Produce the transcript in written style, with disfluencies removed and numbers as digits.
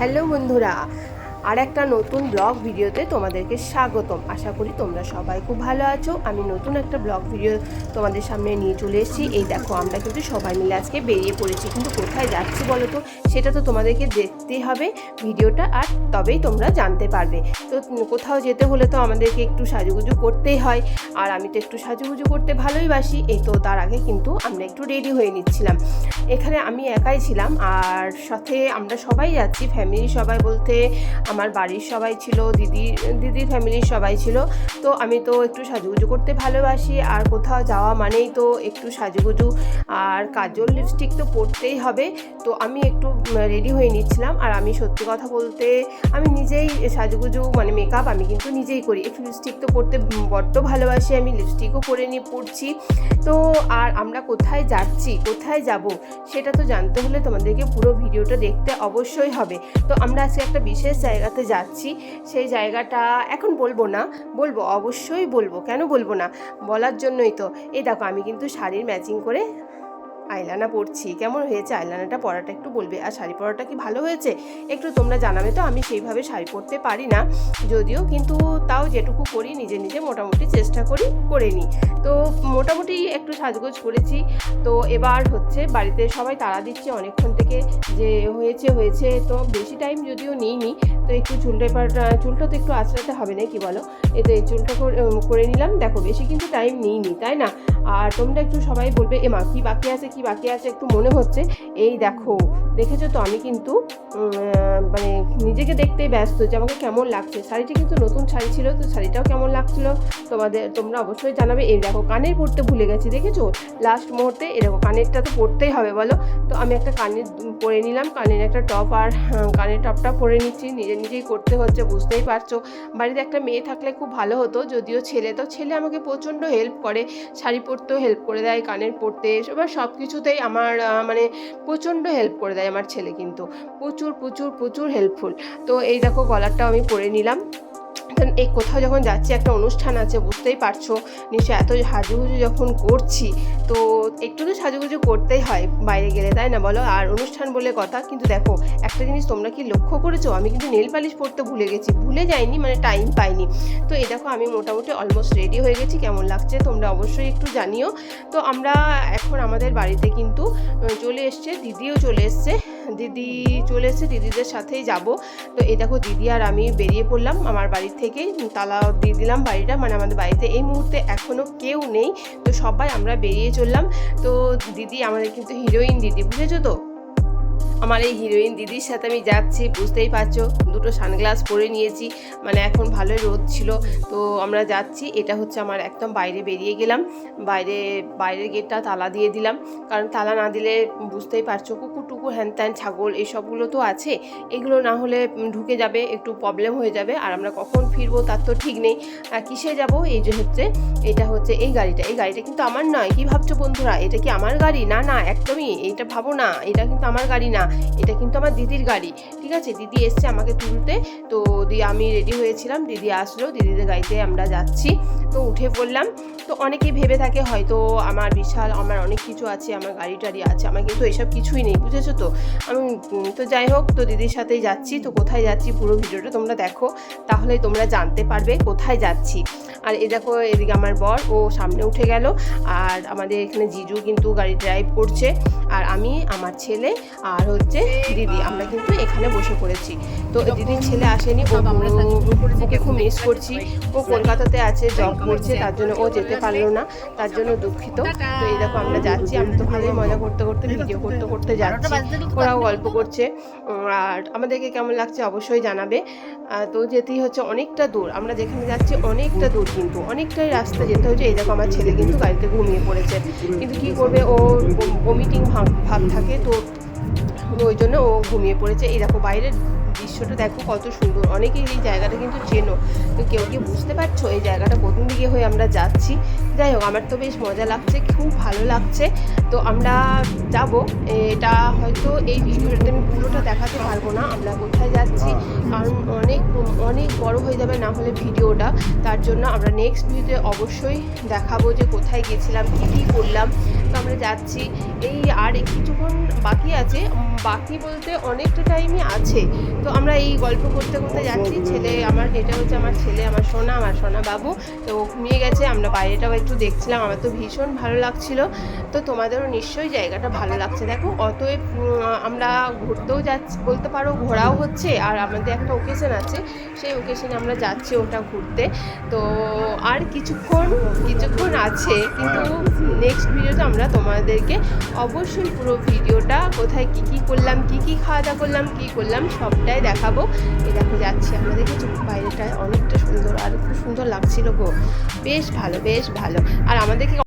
Hello বন্ধুরা, আর একটা নতুন ব্লগ ভিডিওতে তোমাদেরকে স্বাগতম। আশা করি তোমরা সবাই খুব ভালো আছো। আমি নতুন একটা ব্লগ ভিডিও তোমাদের সামনে নিয়ে চলে এসেছি। এই দেখো, আমরা কিন্তু সবাই মিলে আজকে বেরিয়ে পড়েছি, কিন্তু কোথায় যাচ্ছি বলো তো? সেটা তো তোমাদেরকে দেখতেই হবে ভিডিওটা, আর তবেই তোমরা জানতে পারবে। তো কোথাও যেতে হলে তো আমাদেরকে একটু সাজুগুজু করতেই হয়, আর আমি তো একটু সাজুগুজু করতে ভালোই বাসি। এই তো তার আগে কিন্তু আমরা একটু রেডি হয়ে নিচ্ছিলাম। এখানে আমি একাই ছিলাম, আর সাথে আমরা সবাই যাচ্ছি, ফ্যামিলি সবাই বলতে আমার বাড়ির সবাই ছিল, দিদির ফ্যামিলির সবাই ছিল। তো আমি তো একটু সাজুগুজু করতে ভালোবাসি, আর কোথাও যাওয়া মানেই তো একটু সাজুগুজু আর কাজল লিপস্টিক তো পরতেই হবে। তো আমি একটু রেডি হয়ে নিচ্ছিলাম। আর আমি সত্যি কথা বলতে আমি নিজেই সাজুগুজু মানে মেকআপ আমি কিন্তু নিজেই করি। একটু লিপস্টিক তো পরতে বড্ড ভালোবাসি, আমি লিপস্টিকও পরে নিয়ে পড়ছি। তো আর আমরা কোথায় যাচ্ছি, কোথায় যাব, সেটা তো জানতে হলে তোমাদেরকে পুরো ভিডিওটা দেখতে অবশ্যই হবে। তো আমরা আজকে একটা বিশেষ জায়গাতে যাচ্ছি। সেই জায়গাটা এখন বলবো না, বলবো, অবশ্যই বলবো, কেন বলবো না, বলার জন্যই তো। এই দেখো, আমি কিন্তু শাড়ির ম্যাচিং করে আইলানা পরছি। কেমন হয়েছে আইলানাটা পরাটা একটু বলবে, আর শাড়ি পরাটা কি ভালো হয়েছে একটু তোমরা জানাবে। তো আমি সেইভাবে শাড়ি পরতে পারি না যদিও, কিন্তু তাও যেটুকু করি নিজে নিজে মোটামুটি চেষ্টা করি করে নিই। তো মোটামুটি একটু সাজগোজ করেছি। তো এবার হচ্ছে বাড়িতে সবাই তাড়া দিচ্ছে অনেকক্ষণ থেকে যে হয়েছে। তো বেশি টাইম যদিও নিইনি, তো একটু চুলটা তো একটু আঁচড়াতে হবে না কি বলো? এতে এই চুলটা করে নিলাম। দেখো, বেশি কিন্তু টাইম নিইনি, তাই না? আর তোমরা একটু সবাই বলবে এমা কি বাকি আছে একটু মনে হচ্ছে। এই দেখো, দেখেছো তো আমি কিন্তু মানে নিজেকে দেখতেই ব্যস্ত যে আমাকে কেমন লাগছে। শাড়িটি কিন্তু নতুন শাড়ি ছিল, তো শাড়িটাও কেমন লাগছিল তোমরা অবশ্যই জানাবে। এই দেখো, কানের পরতে ভুলে গেছি, দেখেছো লাস্ট মুহূর্তে। এই দেখো, কানেরটা তো পরতেই হবে বলো। তো আমি একটা কানের পরে নিলাম, কানের একটা টপ, আর কানের টপটা পরে নিচ্ছি। নিজেই করতে হচ্ছে, বুঝতেই পারছো। বাড়িতে একটা মেয়ে থাকলে খুব ভালো হতো, যদিও ছেলে আমাকে প্রচণ্ড হেল্প করে, শাড়ি পরতেও হেল্প করে দেয়, কানের পরতে, এবার সব কিছুতেই আমার মানে প্রচণ্ড হেল্প করে দেয় আমার ছেলে, কিন্তু প্রচুর হেল্পফুল। তো এই দেখো, গলারটাও আমি পরে নিলাম। এই কোথাও যখন যাচ্ছি, একটা অনুষ্ঠান আছে, বুঝতেই পারছো নিশ্চয়, এত সাজুগুজু যখন করছি তো একটু তো সাজুগুজু করতেই হয় বাইরে গেলে, তাই না বলো? আর অনুষ্ঠান বলে কথা। কিন্তু দেখো একটা জিনিস তোমরা কি লক্ষ্য করেছো, আমি কিন্তু নেল পালিশ পরতে ভুলে যাইনি, মানে টাইম পাইনি। তো এই দেখো, আমি মোটামুটি অলমোস্ট রেডি হয়ে গেছি। কেমন লাগছে তোমরা অবশ্যই একটু জানিও। তো আমরা এখন আমাদের বাড়িতে কিন্তু চলে এসছে, দিদিও চলে এসছে, দিদিদের সাথেই যাব। তো এই দেখো, দিদি আর আমি বেরিয়ে পড়লাম আমার বাড়ির থেকে। তালা দিয়ে দিলাম বাড়িটা, মানে আমাদের বাড়িতে এই মুহূর্তে এখনও কেউ নেই। তো সবাই আমরা বেরিয়ে চললাম। তো দিদি আমাদের কিন্তু হিরোইন দিদি, বুঝেছো তো? আমার এই হিরোইন দিদির সাথে আমি যাচ্ছি, বুঝতেই পারছো। দুটো সানগ্লাস পরে নিয়েছি, মানে এখন ভালোই রোদ ছিল। তো আমরা যাচ্ছি, এটা হচ্ছে আমার একদম বাইরে বেরিয়ে গেলাম। বাইরের গেটটা তালা দিয়ে দিলাম, কারণ তালা না দিলে বুঝতেই পারছো কুকুর টুকুর হ্যান ত্যান ছাগল এইসবগুলো তো আছে, এগুলো না হলে ঢুকে যাবে, একটু প্রবলেম হয়ে যাবে। আর আমরা কখন ফিরবো তার তো ঠিক নেই, আর কিসে যাব। এই যে হচ্ছে, এটা হচ্ছে এই গাড়িটা কিন্তু আমার নয়। কি ভাবছো বন্ধুরা, এটা কি আমার গাড়ি? না, একদমই এটা ভাবো না, এটা কিন্তু আমার গাড়ি না, এটা কিন্তু আমার দিদির গাড়ি। ঠিক আছে, দিদি এসছে আমাকে তুলতে। তো আমি রেডি হয়েছিলাম, দিদি আসলো, দিদিদের গাড়িতে আমরা যাচ্ছি। তো উঠে পড়লাম। তো অনেকেই ভেবে থাকে হয়তো আমার অনেক কিছু আছে, আমার গাড়ি টাড়ি আছে, আমার কিন্তু এসব কিছুই নেই, বুঝেছো তো। আমি তো যাই হোক, তো দিদির সাথেই যাচ্ছি। তো কোথায় যাচ্ছি পুরো ভিডিওটা তোমরা দেখো, তাহলে তোমরা জানতে পারবে কোথায় যাচ্ছি। আর এই দেখো, এদিকে আমার বর ও সামনে উঠে গেল, আর আমাদের এখানে জিজু কিন্তু গাড়ি ড্রাইভ করছে, আর আমি, আমার ছেলে আর হচ্ছে দিদি, আমরা কিন্তু এখানে বসে পড়েছি। তো দিদির ছেলে আসেনি, ওকে খুব মিস করছি। ও কলকাতাতে আছে, জব করছে, তার জন্য ও যেতে পারলো না, তার জন্য দুঃখিত। তো এই দেখো, আমরা যাচ্ছি, আমরা তো ভালোই মজা করতে ভিডিও করতে যাচ্ছি, ওরাও গল্প করছে। আর আমাদেরকে কেমন লাগছে অবশ্যই জানাবে। তো যেতেই হচ্ছে অনেকটা দূর, আমরা যেখানে যাচ্ছি অনেকটা দূর, কিন্তু অনেকটাই রাস্তা যেতে হচ্ছে। এই দেখো, আমার ছেলে কিন্তু গাড়িতে ঘুমিয়ে পড়েছে, কিন্তু কি করবে, ও ভমিটিং ভাব থাকে, তো ওই জন্য ও ঘুমিয়ে পড়েছে। এই দেখো, বাইরের দৃশ্যটা দেখো কত সুন্দর। অনেকেই এই জায়গাটা কিন্তু চেনো, তো কেউ কি বুঝতে পারছো এই জায়গাটা কোন দিকে হয়ে আমরা যাচ্ছি? যাই হোক, আমার তো বেশ মজা লাগছে, খুব ভালো লাগছে। তো আমরা যাব, এটা হয়তো এই ভিডিওটাতে আমি পুরোটা দেখাতে পারবো না আমরা কোথায় যাচ্ছি, কারণ অনেক বড় হয়ে যাবে না হলে ভিডিওটা। তার জন্য আমরা নেক্সট ভিডিওতে অবশ্যই দেখাবো যে কোথায় গেছিলাম, কী করলাম। তো আমরা যাচ্ছি, এই আর কিছুক্ষণ বাকি আছে, বাকি বলতে অনেকটা টাইমই আছে। তো আমরা এই গল্প করতে করতে যাচ্ছি। ছেলে আমার, এটা হচ্ছে আমার ছেলে, আমার সোনা বাবু। তো ও ঘুমিয়ে গেছে, আমরা বাইরেটাও একটু দেখছিলাম, আমার তো ভীষণ ভালো লাগছিল। তো তোমাদেরও নিশ্চয়ই জায়গাটা ভালো লাগছে। দেখো অতএব আমরা ঘুরতেও যাচ্ছি বলতে পারো, ঘোরাও হচ্ছে, আর আমাদের একটা ওকেশন আছে, সেই ওকেশনে আমরা যাচ্ছি ওটা ঘুরতে। তো আর কিছুক্ষণ আছে, কিন্তু নেক্সট ভিডিওতে আমরা তোমাদেরকে অবশ্যই পুরো ভিডিওটা কোথায় কী করলাম, কী খাওয়া দাওয়া করলাম, কী করলাম সবটাই দেখাবো। এই দেখো যাচ্ছি, আমরা দেখেছি বাইরেটায় অনেকটা সুন্দর, আর খুব সুন্দর লাগছিল গো, বেশ ভালো। আর আমাদেরকে